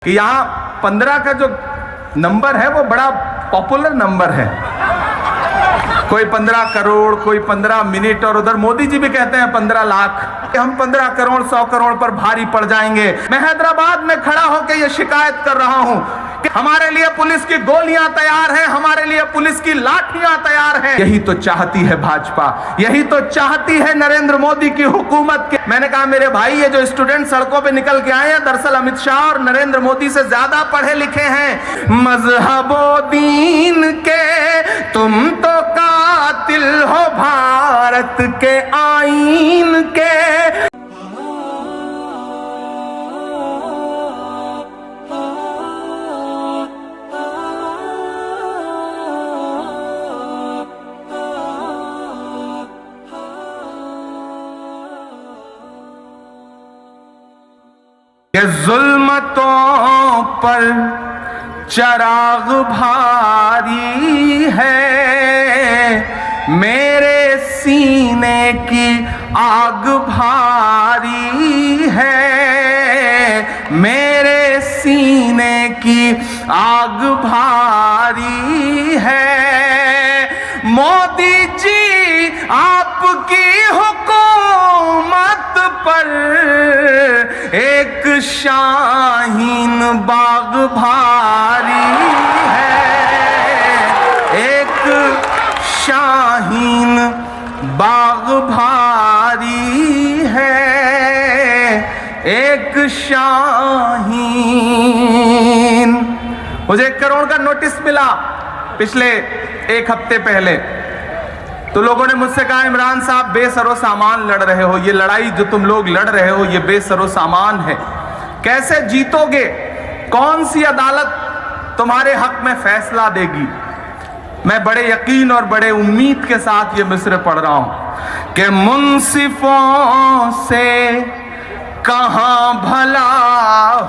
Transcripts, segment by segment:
कि यहाँ 15 का जो नंबर है वो बड़ा पॉपुलर नंबर है। कोई 15 करोड़, कोई 15 मिनट, और उधर मोदी जी भी कहते हैं 15 लाख। हम 15 करोड़ 100 करोड़ पर भारी पड़ जाएंगे। मैं हैदराबाद में खड़ा होकर ये शिकायत कर रहा हूं कि हमारे लिए पुलिस की गोलियां तैयार हैं, हमारे लिए पुलिस की लाठियां तैयार हैं। यही तो चाहती है भाजपा, यही तो चाहती है नरेंद्र मोदी की हुकूमत के। मैंने कहा मेरे भाई, ये जो स्टूडेंट सड़कों पे निकल के आए हैं, दरअसल अमित शाह और नरेंद्र मोदी से ज्यादा पढ़े लिखे हैं। मजहबो दीन के तुम तो कातिल हो, भारत के आईन के। ये जुल्मतों पर चराग भारी है, मेरे सीने की आग भारी है, मेरे सीने की आग भारी है। मोदी जी आपकी हुकूमत पर एक शाहीन बाग भारी है, एक शाहीन बाग भारी है, एक शाहीन। मुझे 1 करोड़ का नोटिस मिला पिछले 1 हफ्ते पहले। तो लोगों ने मुझसे कहा इमरान साहब बेसरो सामान लड़ रहे हो, ये लड़ाई जो तुम लोग लड़ रहे हो ये बेसरो सामान है, कैसे जीतोगे? कौन सी अदालत तुम्हारे हक में फैसला देगी? मैं बड़े यकीन और बड़े उम्मीद के साथ ये मिसरे पढ़ रहा हूं कि मुंसिफों से कहां भला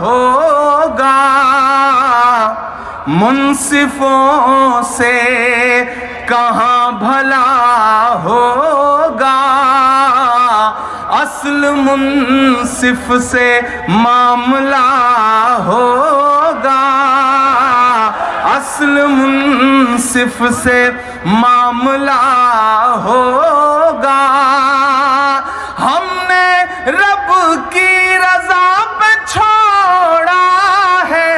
होगा, मुंसिफों से कहां भला होगा, असल मुंसिफ से मामला होगा, असल मुंसिफ से मामला होगा। हमने रब की रजा पे छोड़ा है,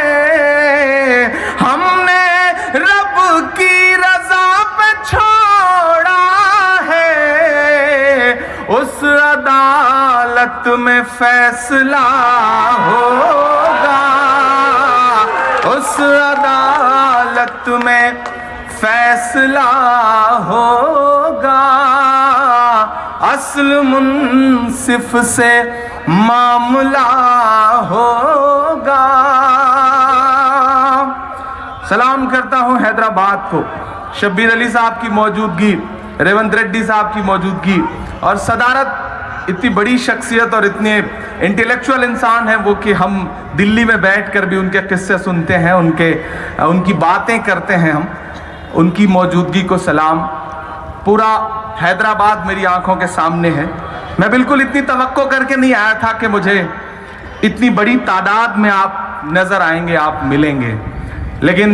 हमने रब की रजा पे छोड़ा है, उस अदालत में फैसला होगा, उस अदालत में फैसला होगा, असल मुंसिफ से मामला होगा। सलाम करता हूं हैदराबाद को, शब्बीर अली साहब की मौजूदगी, रेवंत रेड्डी साहब की मौजूदगी और सदारत। इतनी बड़ी शख्सियत और इतने इंटेलेक्चुअल इंसान हैं वो कि हम दिल्ली में बैठकर भी उनके किस्से सुनते हैं, उनकी बातें करते हैं। हम उनकी मौजूदगी को सलाम। पूरा हैदराबाद मेरी आंखों के सामने है। मैं बिल्कुल इतनी तवक्को करके नहीं आया था कि मुझे इतनी बड़ी तादाद में आप नजर आएंगे, आप मिलेंगे। लेकिन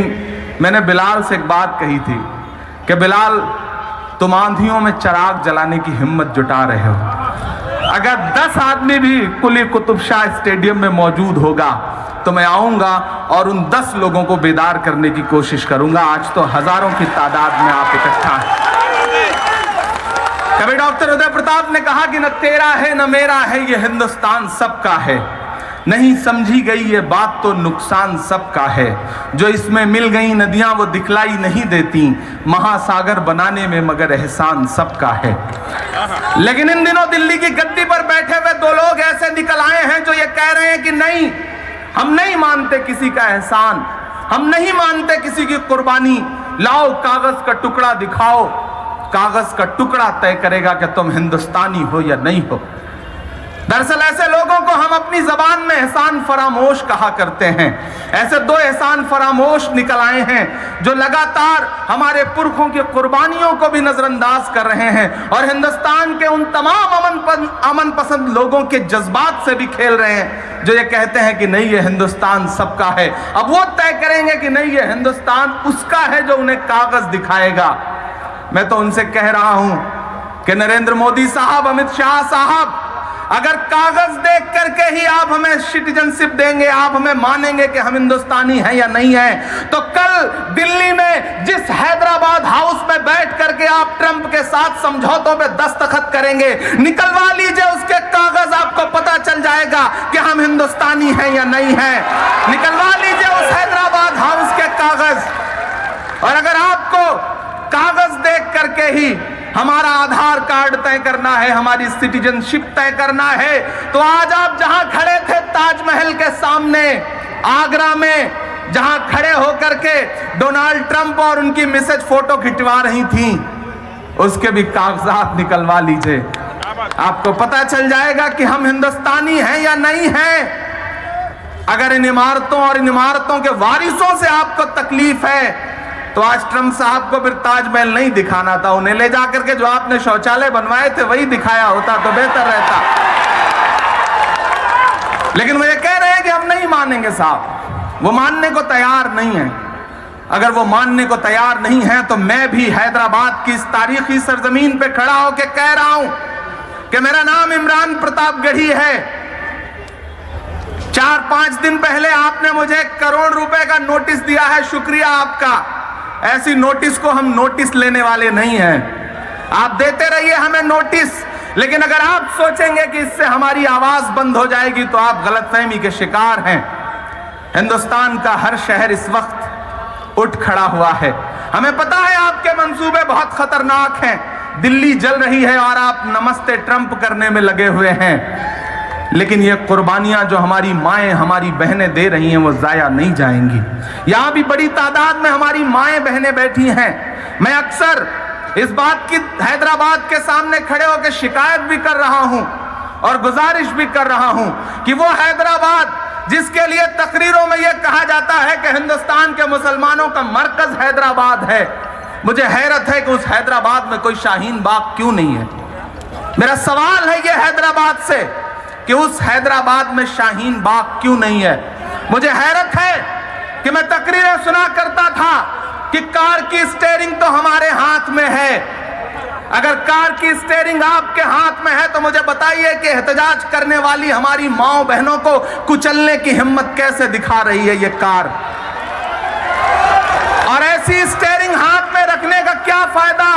मैंने बिलाल से एक बात कही थी कि बिलाल, तुम आंधियों में चिराग जलाने की हिम्मत जुटा रहे हो। अगर 10 आदमी भी कुली कुतुब शाह स्टेडियम में मौजूद होगा तो मैं आऊंगा और उन 10 लोगों को बेदार करने की कोशिश करूंगा। आज तो हजारों की तादाद में आप इकट्ठा हैं। कभी डॉक्टर उदय प्रताप ने कहा कि न तेरा है न मेरा है, ये हिंदुस्तान सबका है। नहीं समझी गई ये बात तो नुकसान सबका है। जो इसमें मिल गई नदियां वो दिखलाई नहीं देती, महासागर बनाने में मगर एहसान सबका है। लेकिन इन दिनों दिल्ली की गद्दी पर बैठे हुए 2 लोग ऐसे निकल आए हैं जो ये कह रहे हैं कि नहीं, हम नहीं मानते किसी का एहसान, हम नहीं मानते किसी की कुर्बानी। लाओ कागज का टुकड़ा दिखाओ, कागज का टुकड़ा तय करेगा कि तुम हिंदुस्तानी हो या नहीं हो। दरअसल ऐसे लोगों को हम अपनी जबान में एहसान फरामोश कहा करते हैं। ऐसे दो एहसान फरामोश निकल आए हैं जो लगातार हमारे पुरखों की कुर्बानियों को भी नजरअंदाज कर रहे हैं और हिंदुस्तान के उन तमाम अमन पसंद लोगों के जज्बात से भी खेल रहे हैं जो ये कहते हैं कि नहीं, ये हिंदुस्तान सबका है। अब वो तय करेंगे कि नहीं, ये हिंदुस्तान उसका है जो उन्हें कागज दिखाएगा। मैं तो उनसे कह रहा हूं कि नरेंद्र मोदी साहब, अमित शाह साहब, अगर कागज देख करके ही आप हमें सिटीजनशिप देंगे, आप हमें मानेंगे कि हम हिंदुस्तानी हैं या नहीं हैं, तो कल दिल्ली में जिस हैदराबाद हाउस में बैठ करके आप ट्रंप के साथ समझौतों पे दस्तखत करेंगे, निकलवा लीजिए उसके कागज, आपको पता चल जाएगा कि हम हिंदुस्तानी हैं या नहीं हैं। निकलवा लीजिए उस हैदराबाद हाउस के कागज। और अगर आपको कागज देख करके ही हमारा आधार कार्ड तय करना है, हमारी सिटीजनशिप तय करना है, तो आज आप जहां खड़े थे ताजमहल के सामने आगरा में, जहां खड़े होकर के डोनाल्ड ट्रंप और उनकी मिसेज फोटो खिंचवा रही थी, उसके भी कागजात निकलवा लीजिए। आपको पता चल जाएगा कि हम हिंदुस्तानी हैं या नहीं हैं। अगर इन इमारतों और इन इमारतों के वारिसों से आपको तकलीफ है तो आज ट्रंप साहब को फिर ताजमहल नहीं दिखाना था, उन्हें ले जाकर के जो आपने शौचालय बनवाए थे वही दिखाया होता तो बेहतर रहता। लेकिन वो ये कह रहे हैं कि हम नहीं मानेंगे साहब, वो मानने को तैयार नहीं है। अगर वो मानने को तैयार नहीं है तो मैं भी हैदराबाद की इस तारीखी सरजमीन पे खड़ा होकर कह रहा हूं कि मेरा नाम इमरान प्रताप गढ़ी है। 4-5 दिन पहले आपने मुझे 1 करोड़ रुपए का नोटिस दिया है, शुक्रिया आपका। ऐसी नोटिस को हम नोटिस लेने वाले नहीं हैं। आप देते रहिए हमें नोटिस, लेकिन अगर आप सोचेंगे कि इससे हमारी आवाज बंद हो जाएगी तो आप गलतफहमी के शिकार हैं। हिंदुस्तान का हर शहर इस वक्त उठ खड़ा हुआ है। हमें पता है आपके मंसूबे बहुत खतरनाक हैं, दिल्ली जल रही है और आप नमस्ते ट्रंप करने में लगे हुए हैं, लेकिन ये कुर्बानियां जो हमारी माएं, हमारी बहनें दे रही हैं वो जाया नहीं जाएंगी। यहां भी बड़ी तादाद में हमारी माएं बहनें बैठी हैं। मैं अक्सर इस बात की हैदराबाद के सामने खड़े होकर शिकायत भी कर रहा हूं और गुजारिश भी कर रहा हूं कि वो हैदराबाद जिसके लिए तकरीरों में यह कहा जाता है कि हिंदुस्तान के मुसलमानों का मरकज हैदराबाद है, मुझे हैरत है कि उस हैदराबाद में कोई शाहीन बाग क्यों नहीं है। मेरा सवाल है यह हैदराबाद से कि उस हैदराबाद में शाहीन बाग क्यों नहीं है। मुझे हैरत है कि मैं तकरीरें सुना करता था कि कार की स्टीयरिंग तो हमारे हाथ में है। अगर कार की स्टीयरिंग आपके हाथ में है तो मुझे बताइए कि एहतजाज करने वाली हमारी माओ बहनों को कुचलने की हिम्मत कैसे दिखा रही है ये कार। और ऐसी स्टीयरिंग हाथ में रखने का क्या फायदा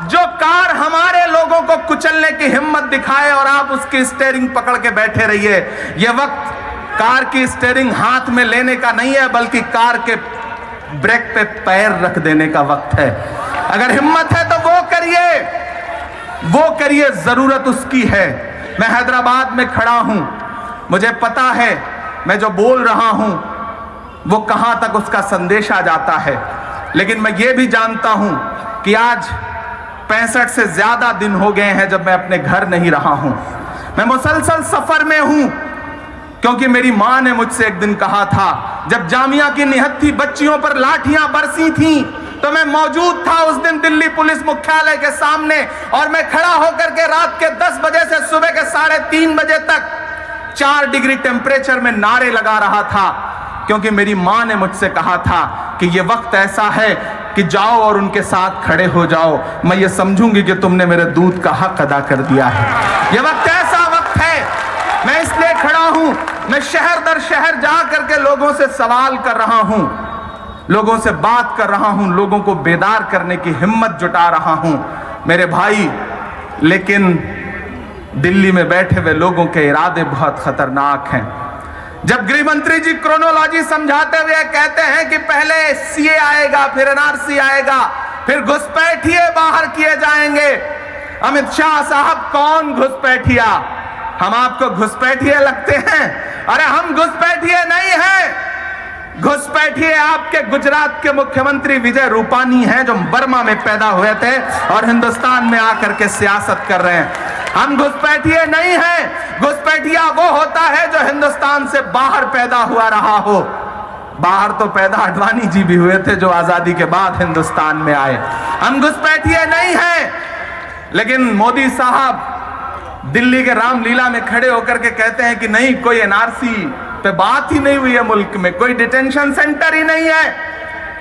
जो कार हमारे लोगों को कुचलने की हिम्मत दिखाए और आप उसकी स्टीयरिंग पकड़ के बैठे रहिए। यह वक्त कार की स्टीयरिंग हाथ में लेने का नहीं है, बल्कि कार के ब्रेक पे पैर रख देने का वक्त है। अगर हिम्मत है तो वो करिए, जरूरत उसकी है। मैं हैदराबाद में खड़ा हूं, मुझे पता है मैं जो बोल रहा हूं वो कहां तक उसका संदेशा जाता है, लेकिन मैं ये भी जानता हूं कि आज 65 से ज्यादा दिन हो गए हैं जब मैं अपने घर नहीं रहा हूं। मैं मुसलसल सफर में हूं, क्योंकि मेरी मां ने मुझसे एक दिन कहा था, जब जामिया की निहत्थी बच्चियों पर लाठियां बरसी थीं तो मैं मौजूद था उस दिन दिल्ली पुलिस मुख्यालय के सामने, और मैं खड़ा होकर के रात के 10 बजे से सुबह के 3:30 बजे तक 4 डिग्री टेम्परेचर में नारे लगा रहा था, क्योंकि मेरी मां ने मुझसे कहा था कि यह वक्त ऐसा है कि जाओ और उनके साथ खड़े हो जाओ, मैं ये समझूंगी कि तुमने मेरे दूध का हक अदा कर दिया है। यह वक्त ऐसा वक्त है, मैं इसलिए खड़ा हूं। मैं शहर दर शहर जा करके लोगों से सवाल कर रहा हूं, लोगों से बात कर रहा हूं, लोगों को बेदार करने की हिम्मत जुटा रहा हूं मेरे भाई। लेकिन दिल्ली में बैठे हुए लोगों के इरादे बहुत खतरनाक हैं। जब गृह मंत्री जी क्रोनोलॉजी समझाते हुए कहते हैं कि पहले सीए आएगा, फिर एनआरसी आएगा, फिर घुसपैठिए बाहर किए जाएंगे। अमित शाह साहब, कौन घुसपैठिया? हम आपको घुसपैठिए लगते हैं? अरे हम घुसपैठिए नहीं हैं। घुसपैठिए आपके गुजरात के मुख्यमंत्री विजय रूपानी हैं, जो बर्मा में पैदा हुए थे और हिंदुस्तान में आकर के सियासत कर रहे हैं। हम घुसपैठिए नहीं हैं। घुसपैठिया वो होता है जो हिंदुस्तान से बाहर पैदा हुआ रहा हो। बाहर तो पैदा अडवाणी जी भी हुए थे जो आजादी के बाद हिंदुस्तान में आए। हम घुसपैठिए नहीं हैं। लेकिन मोदी साहब दिल्ली के रामलीला में खड़े होकर के कहते हैं कि नहीं, कोई एनआरसी पे बात ही नहीं हुई है मुल्क में, कोई डिटेंशन सेंटर ही नहीं है।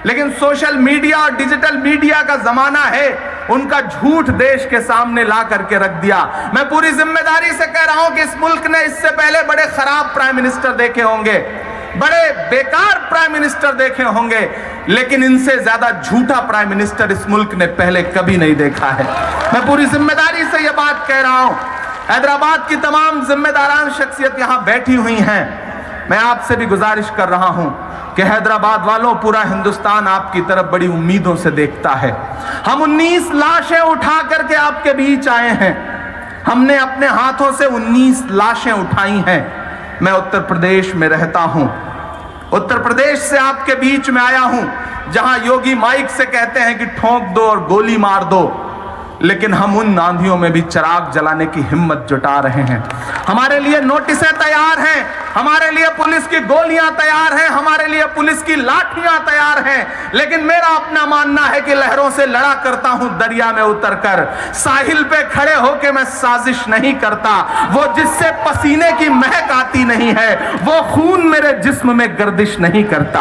लेकिन सोशल मीडिया और डिजिटल मीडिया का जमाना है, उनका झूठ देश के सामने ला करके रख दिया। मैं पूरी जिम्मेदारी से कह रहा हूं कि इस मुल्क ने इससे पहले बड़े खराब प्राइम मिनिस्टर देखे होंगे, बड़े बेकार प्राइम मिनिस्टर देखे होंगे, लेकिन इनसे ज्यादा झूठा प्राइम मिनिस्टर इस मुल्क ने पहले कभी नहीं देखा है। मैं पूरी जिम्मेदारी से यह बात कह रहा हूं। हैदराबाद की तमाम जिम्मेदारान शख्सियत यहां बैठी हुई हैं। मैं आपसे भी गुजारिश कर रहा हूं कि हैदराबाद वालों, पूरा हिंदुस्तान आपकी तरफ बड़ी उम्मीदों से देखता है। हम 19 लाशें उठा करके आपके बीच आए हैं। हमने अपने हाथों से 19 लाशें उठाई हैं। मैं उत्तर प्रदेश में रहता हूं, उत्तर प्रदेश से आपके बीच में आया हूं, जहां योगी माइक से कहते हैं कि ठोंक दो और गोली मार दो, लेकिन हम उन आंधियों में भी चिराग जलाने की हिम्मत जुटा रहे हैं। हमारे लिए नोटिसें तैयार हैं, हमारे लिए पुलिस की गोलियां तैयार हैं, हमारे लिए पुलिस की लाठियां तैयार हैं। लेकिन मेरा अपना मानना है कि लहरों से लड़ा करता हूं दरिया में उतरकर। साहिल पे खड़े होकर मैं साजिश नहीं करता। वो जिससे पसीने की महक आती नहीं है, वो खून मेरे जिस्म में गर्दिश नहीं करता।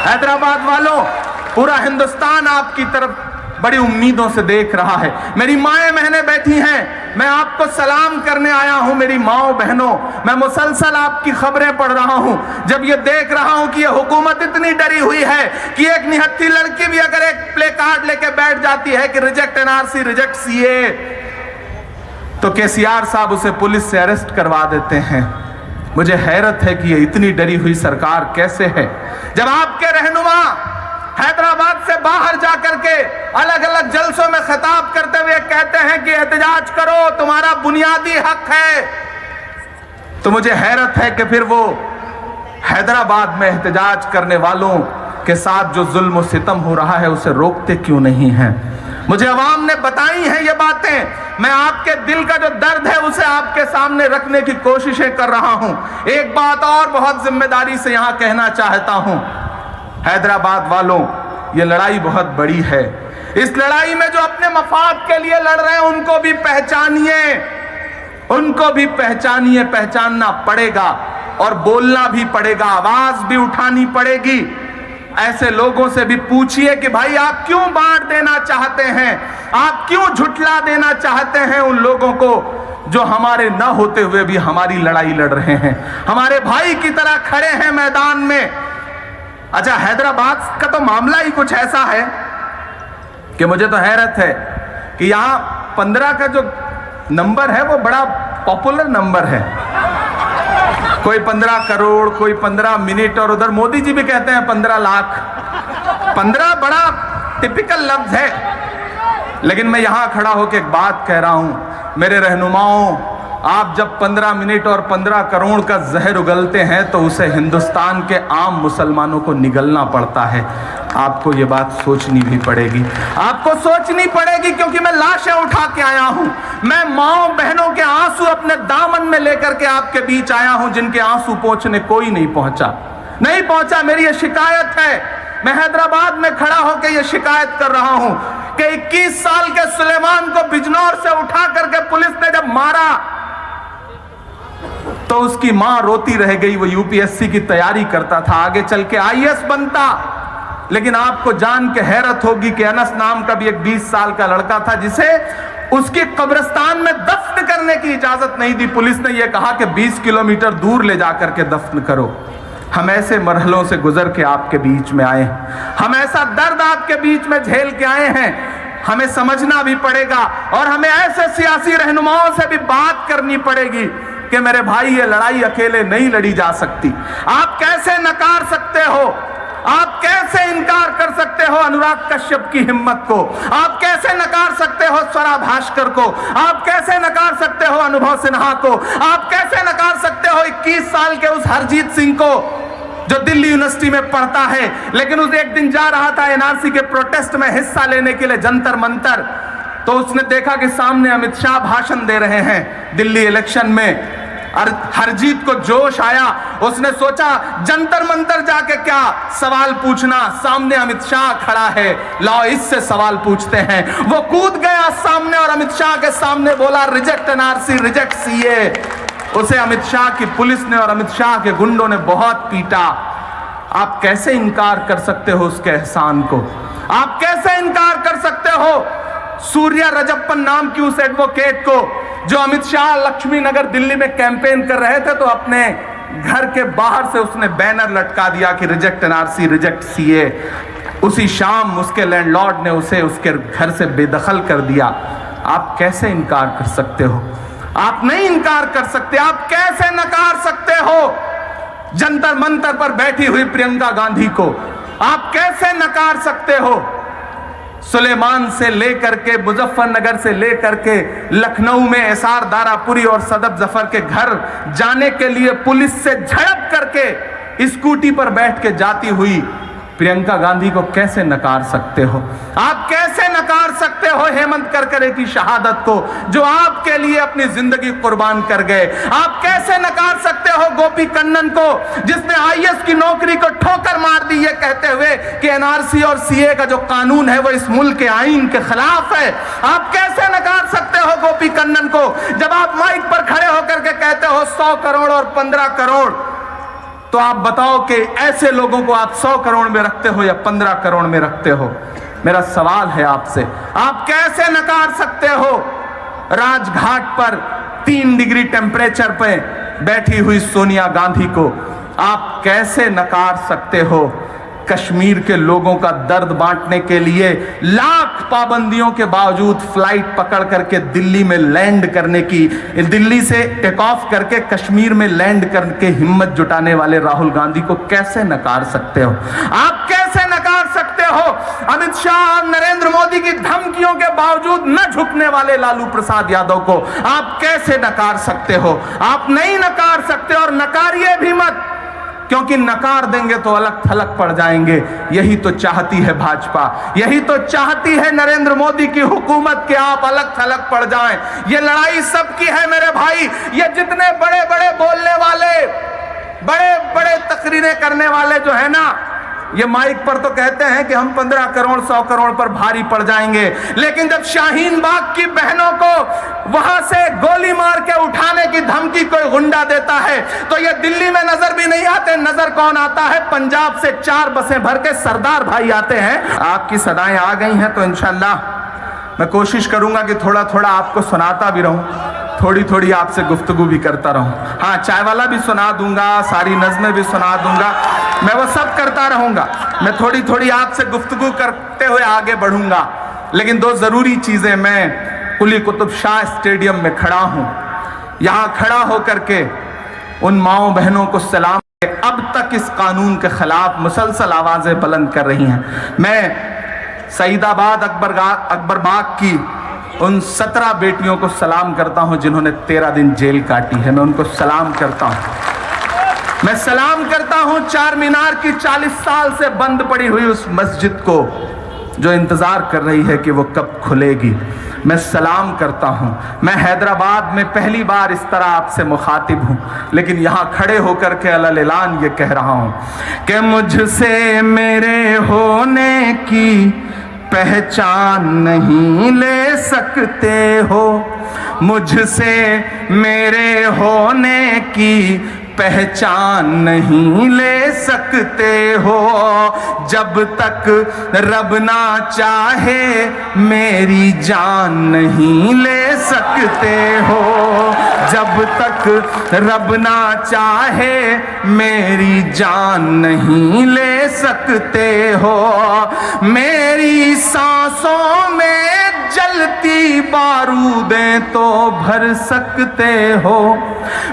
हैदराबाद वालों, पूरा हिंदुस्तान आपकी तरफ बड़ी उम्मीदों से देख रहा है। मेरी माएं बहनें बैठी हैं, मैं आपको सलाम करने आया हूं। मेरी माओ बहनों, मैं मुसलसल आपकी खबरें पढ़ रहा हूं। जब ये देख रहा हूं कि ये हुकूमत इतनी डरी हुई है कि एक निहत्थी लड़की भी अगर एक प्ले कार्ड लेके बैठ जाती है कि रिजेक्ट एनआरसी, रिजेक्ट सीए, तो केसीआर साहब उसे पुलिस से अरेस्ट करवा देते हैं। मुझे हैरत है कि ये इतनी डरी हुई सरकार कैसे है, जब आपके रहनुमा हैदराबाद से बाहर जाकर के अलग अलग जलसों में खिताब करते हुए कहते हैं कि एहतजाज करो, तुम्हारा बुनियादी हक है। तो मुझे हैरत है कि फिर वो हैदराबाद में एहतजाज करने वालों के साथ जो जुल्म और सितम हो रहा है उसे रोकते क्यों नहीं हैं। मुझे अवाम ने बताई हैं ये बातें। मैं आपके दिल का जो दर्द है उसे आपके सामने रखने की कोशिशें कर रहा हूं। एक बात और बहुत जिम्मेदारी से यहां कहना चाहता हूं, हैदराबाद वालों, ये लड़ाई बहुत बड़ी है। इस लड़ाई में जो अपने मफाद के लिए लड़ रहे हैं उनको भी पहचानिए, उनको भी पहचानिए। पहचानना पड़ेगा और बोलना भी पड़ेगा, आवाज भी उठानी पड़ेगी। ऐसे लोगों से भी पूछिए कि भाई आप क्यों बांट देना चाहते हैं, आप क्यों झुठला देना चाहते हैं उन लोगों को जो हमारे न होते हुए भी हमारी लड़ाई लड़ रहे हैं, हमारे भाई की तरह खड़े हैं मैदान में। अच्छा, हैदराबाद का तो मामला ही कुछ ऐसा है कि मुझे तो हैरत है कि यहां 15 का जो नंबर है वो बड़ा पॉपुलर नंबर है। कोई 15 करोड़, कोई 15 मिनट, और उधर मोदी जी भी कहते हैं 15 लाख। 15 बड़ा टिपिकल लफ्ज है। लेकिन मैं यहां खड़ा होकर एक बात कह रहा हूं, मेरे रहनुमाओं, आप जब 15 मिनट और 15 करोड़ का जहर उगलते हैं तो उसे हिंदुस्तान के आम मुसलमानों को निगलना पड़ता है। आपको ये बात सोचनी भी पड़ेगी, आपको सोचनी पड़ेगी, क्योंकि मैं लाशें उठा के आया हूं। मैं माओ बहनों के आंसू अपने दामन में लेकर के आपके बीच आया हूं, जिनके आंसू पोंछने कोई नहीं पहुंचा। मेरी ये शिकायत है। मैं हैदराबाद में खड़ा होकर यह शिकायत कर रहा हूं कि 21 साल के सुलेमान को बिजनौर से उठा करके पुलिस ने जब मारा तो उसकी मां रोती रह गई। वो यूपीएससी की तैयारी करता था, आगे चल के आईएएस बनता। लेकिन आपको जान के हैरत होगी कि अनस नाम का भी एक 20 साल का लड़का था जिसे उसके कब्रिस्तान में दफन करने की इजाजत नहीं दी। पुलिस ने यह कहा कि 20 किलोमीटर दूर ले जाकर के दफन करो। हम ऐसे मरहलों से गुजर के आपके बीच में आए हैं, हम ऐसा दर्द आपके बीच में झेल के आए हैं। हमें समझना भी पड़ेगा और हमें ऐसे सियासी रहनुमाओं से भी बात करनी पड़ेगी कि मेरे भाई, ये लड़ाई अकेले नहीं लड़ी जा सकती। आप कैसे नकार सकते हो, आप कैसे इनकार कर सकते हो अनुराग कश्यप की हिम्मत को, आप कैसे नकार सकते हो स्वरा भास्कर को, आप कैसे नकार सकते हो अनुभव सिन्हा को, आप कैसे नकार सकते हो 21 साल के उस हरजीत सिंह को जो दिल्ली यूनिवर्सिटी में पढ़ता है, लेकिन उस एक दिन जा रहा था एनआरसी के प्रोटेस्ट में हिस्सा लेने के लिए जंतर मंतर। तो उसने देखा कि सामने अमित शाह भाषण दे रहे हैं दिल्ली इलेक्शन में, और हरजीत को जोश आया। उसने सोचा जंतर मंतर जाके क्या सवाल पूछना, सामने अमित शाह खड़ा है, लाओ इससे सवाल पूछते हैं। वो कूद गया सामने और अमित शाह के सामने बोला रिजेक्ट एनआरसी, रिजेक्ट सीए। उसे अमित शाह की पुलिस ने और अमित शाह के गुंडों ने बहुत पीटा। आप कैसे इनकार कर सकते हो उसके एहसान को? आप कैसे इनकार कर सकते हो सूर्या रजप्पन नाम की उस एडवोकेट को, जो अमित शाह लक्ष्मी नगर दिल्ली में कैंपेन कर रहे थे तो अपने घर के बाहर से उसने बैनर लटका दिया कि रिजेक्ट एनआरसी, रिजेक्ट सीए। उसी शाम उसके लैंडलॉर्ड ने उसे उसके घर से बेदखल कर दिया। आप कैसे इनकार कर सकते हो? आप नहीं इनकार कर सकते। आप कैसे नकार सकते हो जंतर मंतर पर बैठी हुई प्रियंका गांधी को? आप कैसे नकार सकते हो? सुलेमान से लेकर के मुजफ्फरनगर से लेकर के लखनऊ में एसआर दारापुरी और सदफ जफर के घर जाने के लिए पुलिस से झड़प करके स्कूटी पर बैठ के जाती हुई प्रियंका गांधी को कैसे नकार सकते हो? आप कैसे नकार सकते हो हेमंत करकरे की शहादत को, जो आपके लिए अपनी जिंदगी कुर्बान कर गए? आप कैसे नकार सकते हो गोपी कन्नन को, जिसने आईएएस की नौकरी को ठोकर मार दी ये कहते हुए कि एनआरसी और सीए का जो कानून है वो इस मुल्क के आईन के खिलाफ है? आप कैसे नकार सकते हो गोपी कन्नन को, जब आप माइक पर खड़े होकर के कहते हो 100 करोड़ और 15 करोड़? तो आप बताओ कि ऐसे लोगों को आप 100 करोड़ में रखते हो या 15 करोड़ में रखते हो? मेरा सवाल है आपसे, आप कैसे नकार सकते हो राजघाट पर 3 डिग्री टेम्परेचर पे बैठी हुई सोनिया गांधी को? आप कैसे नकार सकते हो कश्मीर के लोगों का दर्द बांटने के लिए लाख पाबंदियों के बावजूद फ्लाइट पकड़ करके दिल्ली में लैंड करने की, दिल्ली से टेक ऑफ करके कश्मीर में लैंड करके हिम्मत जुटाने वाले राहुल गांधी को कैसे नकार सकते हो? आप कैसे नकार सकते हो अमित शाह और नरेंद्र मोदी की धमकियों के बावजूद न झुकने वाले लालू प्रसाद यादव को? आप कैसे नकार सकते हो? आप नहीं नकार सकते, और नकारिए भी मत, क्योंकि नकार देंगे तो अलग थलग पड़ जाएंगे। यही तो चाहती है भाजपा, यही तो चाहती है नरेंद्र मोदी की हुकूमत के आप अलग थलग पड़ जाएं। ये लड़ाई सबकी है मेरे भाई। ये जितने बड़े बड़े बोलने वाले, बड़े बड़े तकरीरें करने वाले जो है ना, ये माइक पर तो कहते हैं कि हम 15 करोड़ 100 करोड़ पर भारी पड़ जाएंगे, लेकिन जब शाहीन बाग की बहनों को वहां से गोली मार के उठाने की धमकी कोई गुंडा देता है तो ये दिल्ली में नजर भी नहीं आते। नजर कौन आता है? पंजाब से 4 बसें भर के सरदार भाई आते हैं। आपकी सदाएं आ गई हैं तो इंशाल्लाह मैं कोशिश करूंगा कि थोड़ा थोड़ा आपको सुनाता भी रहूं, थोड़ी थोड़ी आपसे गुफ्तगू भी करता रहूं। हाँ, चाय वाला भी सुना दूंगा, सारी नज़में भी सुना दूंगा, मैं वो सब करता रहूंगा। मैं थोड़ी थोड़ी आपसे गुफ्तगू करते हुए आगे बढ़ूंगा। लेकिन 2 जरूरी चीजें, मैं कुली कुतुब शाह स्टेडियम में खड़ा हूं, यहां खड़ा होकर के उन माओ बहनों को सलाम, अब तक इस कानून के खिलाफ मुसलसल आवाजें बुलंद कर रही हैं। मैं सईदाबाद अकबरबाग की उन 17 बेटियों को सलाम करता हूं जिन्होंने 13 दिन जेल काटी है। मैं उनको सलाम करता हूं। मैं सलाम करता हूं चार मीनार की 40 साल से बंद पड़ी हुई उस मस्जिद को, जो इंतजार कर रही है कि वो कब खुलेगी। मैं सलाम करता हूं। मैं हैदराबाद में पहली बार इस तरह आपसे मुखातिब हूं, लेकिन यहां खड़े होकर के अलल ऐलान ये कह रहा हूं कि मुझसे मेरे होने की पहचान नहीं ले सकते हो, मुझसे मेरे होने की पहचान नहीं ले सकते हो। जब तक रब ना चाहे मेरी जान नहीं ले सकते हो, जब तक रब ना चाहे मेरी जान नहीं ले सकते हो। मेरी सांसों में जलती बारूदें तो भर सकते हो,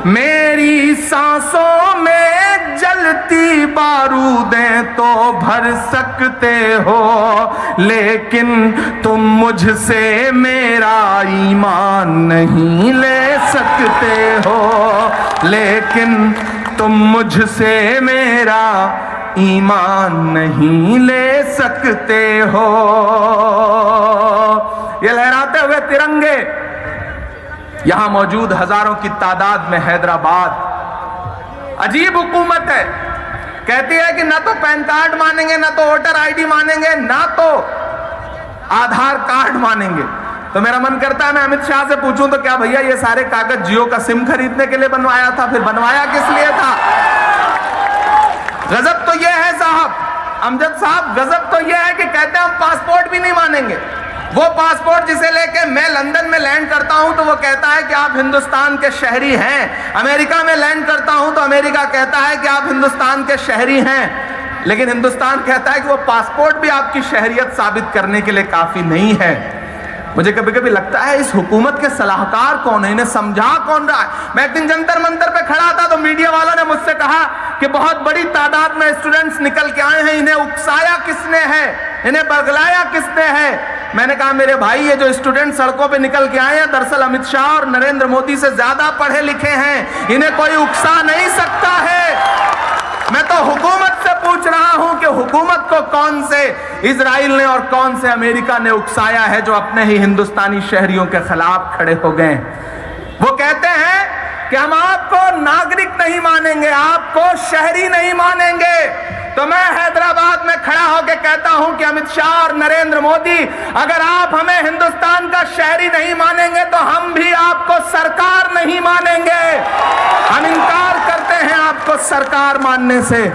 मेरी सांसों में जलती बारूदें तो भर सकते हो, लेकिन तुम मुझसे मेरा ईमान नहीं ले सकते हो, लेकिन तुम मुझसे मेरा ईमान नहीं ले सकते हो। ये लहराते हुए तिरंगे। यहां मौजूद हजारों की तादाद में हैदराबाद अजीब हुकूमत है, कहती है कि ना तो पैन कार्ड मानेंगे, ना तो वोटर आईडी मानेंगे, ना तो आधार कार्ड मानेंगे। तो मेरा मन करता है मैं अमित शाह से पूछूं तो क्या भैया ये सारे कागज जियो का सिम खरीदने के लिए बनवाया था, फिर बनवाया किस लिए था? गजब तो यह है साहब, अमजद साहब, गजब तो यह है कि कहते हैं हम पासपोर्ट भी नहीं मानेंगे। वो पासपोर्ट जिसे लेके मैं लंदन में लैंड करता हूं तो वो कहता है कि आप हिंदुस्तान के शहरी हैं। अमेरिका में लैंड करता हूं तो अमेरिका कहता है कि आप हिंदुस्तान के शहरी हैं। लेकिन हिंदुस्तान कहता है कि वो पासपोर्ट भी आपकी शहरियत साबित करने के लिए काफी नहीं है। मुझे कभी कभी लगता है इस हुकूमत के सलाहकार कौन है, इन्हें समझा कौन रहा है। मैं एक दिन जंतर मंतर पे खड़ा था तो मीडिया वालों ने मुझसे कहा कि बहुत बड़ी तादाद में स्टूडेंट्स निकल के आए हैं, इन्हें उकसाया किसने है, इन्हें बगलाया किसने है? मैंने कहा मेरे भाई ये जो स्टूडेंट सड़कों पे निकल के आए हैं दरअसल अमित शाह और नरेंद्र मोदी से ज्यादा पढ़े लिखे हैं, इन्हें कोई उकसा नहीं सकता है। मैं तो हुकूमत से पूछ रहा हूं कि हुकूमत को कौन से इजराइल ने और कौन से अमेरिका ने उकसाया है जो अपने ही हिंदुस्तानी शहरियों के खिलाफ खड़े हो गए। वो कहते हैं कि हम आपको नागरिक नहीं मानेंगे, आपको शहरी नहीं मानेंगे। तो मैं हैदराबाद में खड़ा होकर कहता हूं कि अमित शाह और नरेंद्र मोदी, अगर आप हमें हिंदुस्तान का शहरी नहीं मानेंगे तो हम भी आपको सरकार नहीं मानेंगे। हम इनकार करते हैं आपको सरकार मानने से।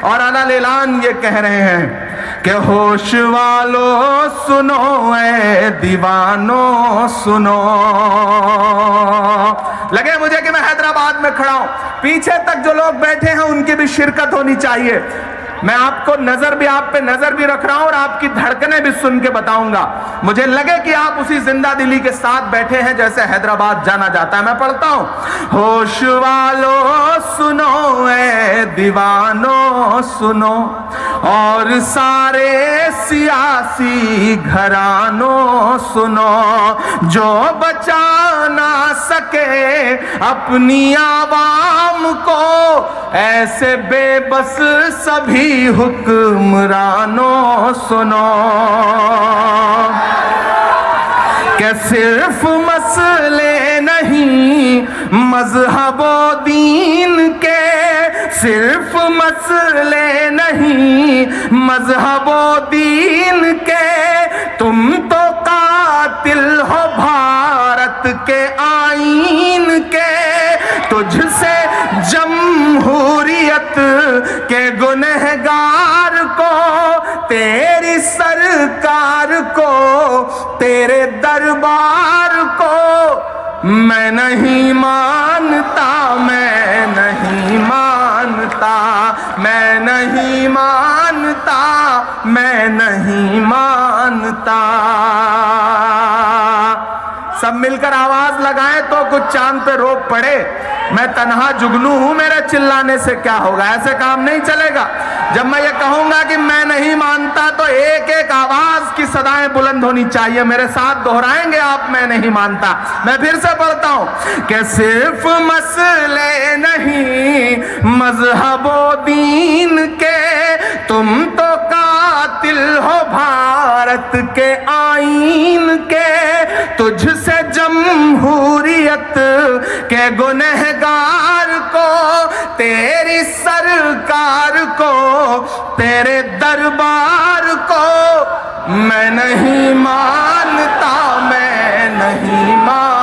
और अलल ऐलान ये कह रहे हैं कि होश वालों सुनो, ऐ दीवानों सुनो। लगे मुझे कि मैं हैदराबाद में खड़ा हूं, पीछे तक जो लोग बैठे हैं उनकी भी शिरकत होनी चाहिए। मैं आपको आप पे नजर भी रख रहा हूं और आपकी धड़कनें भी सुन के बताऊंगा। मुझे लगे कि आप उसी जिंदा दिली के साथ बैठे हैं जैसे हैदराबाद जाना जाता है। मैं पढ़ता हूं, होश वालों सुनो, ऐ दीवानों सुनो, और सारे सियासी घरानों सुनो, जो बचा ना सके अपनी आवाम को, ऐसे बेबस सभी हुक्मरानों सुनो, कि सिर्फ मसले नहीं मजहबो दीन के, सिर्फ मसले नहीं मजहबो दीन के, तुम तो कातिल हो भारत के आईन के, तुझसे जमहूरियत के गुनहगार को, तेरी सरकार को, तेरे दरबार को मैं नहीं मानता, मैं नहीं मानता, मैं नहीं मानता, मैं नहीं मानता। सब मिलकर आवाज लगाएं तो कुछ चांद पे रोक पड़े। मैं तन्हा जुगनू हूं, मेरे चिल्लाने से क्या होगा? ऐसे काम नहीं चलेगा। जब मैं ये कहूंगा कि मैं नहीं मानता तो एक एक आवाज की सदाएं बुलंद होनी चाहिए। मेरे साथ दोहराएंगे आप, मैं नहीं मानता। मैं फिर से पढ़ता हूं कि सिर्फ मसले नहीं मजहबो दीन के, तुम तो कातिल हो भारत के आईन के, तुझसे जमहूरियत के गुनहगार को, तेरी सरकार को, तेरे दरबार को मैं नहीं मानता, मैं नहीं मानता।